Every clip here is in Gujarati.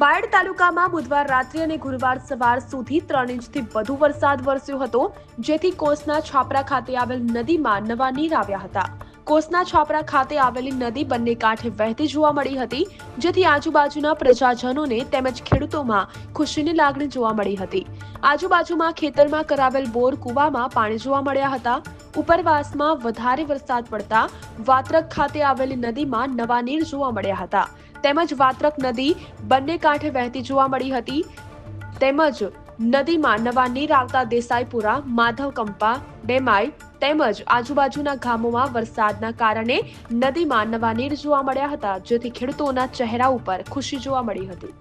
બાયડ તાલુકામાં બુધવાર રાત્રે અને ગુરુવાર સવાર સુધી 3 ઇંચથી વધુ વરસાદ વરસ્યો હતો, જેથી કોસના છાપરા ખાતે આવેલ નદીમાં નવા નીર આવ્યા હતા. કોસના છાપરા ખાતે આવેલી નદી બંને કાંઠે વહેતી જોવા મળી હતી, જેથી આજુબાજુના પ્રજાજનોને તેમજ ખેડૂતોમાં ખુશીની લાગણી જોવા મળી હતી. આજુબાજુમાં ખેતરમાં કરાવેલ બોર કુવામાં પાણી જોવા મળ્યા હતા. ઉપરવાસમાં વધારે વરસાદ પડતા વાત્રક ખાતે આવેલી નદીમાં નવા નીર જોવા મળ્યા હતા. તેમજ વાત્રક નદી બંને કાંઠે વહેતી જોવા મળી હતી. તેમજ નદીમાં નવા નીર આવતા દેસાઈપુરા, માધવકંપા, ડેમાઈ તેમજ આજુબાજુના ગામોમાં વરસાદના કારણે નદીમાં નવા નીર જોવા મળ્યા હતા, જેથી ખેડૂતોના ચહેરા ઉપર ખુશી જોવા મળી હતી.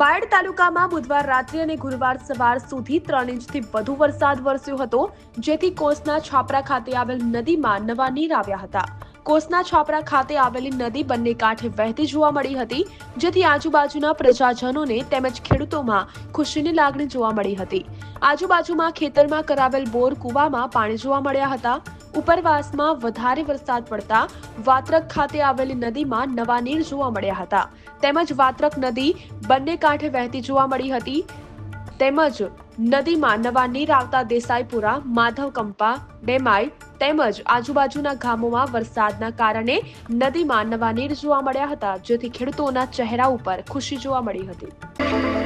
બાયડ તાલુકામાં બુધવાર રાત્રે અને ગુરુવાર સવાર સુધી 3 ઇંચથી વધુ વરસાદ વરસ્યો હતો, જેથી કોસના છાપરા ખાતે આવેલ નદીમાં નવા નીર આવ્યા હતા. કોસના છાપરા ખાતે આવેલી નદી બંને કાંઠે વહેતી જોવા મળી હતી, જેથી આજુબાજુના પ્રજાજનોને તેમજ ખેડૂતોમાં ખુશીની લાગણી જોવા મળી હતી. આજુબાજુમાં ખેતરમાં કરાવેલ બોર કુવામાં પાણી જોવા મળ્યા હતા. ઉપરવાસમાં વધારે વરસાદ પડતા વાત્રક ખાતે આવેલી નદીમાં નવા નીર જોવા મળ્યા હતા. તેમજ વાત્રક નદી બંને કાંઠે વહેતી જોવા મળી હતી. તેમજ નદીમાં નવા નીર આવતા દેસાઈપુરા, માધવકંપા, ડેમાઈ તેમજ આજુબાજુના ગામોમાં વરસાદના કારણે નદીમાં નવા નીર જોવા મળ્યા હતા, જેથી ખેડૂતોના ચહેરા ઉપર ખુશી જોવા મળી હતી.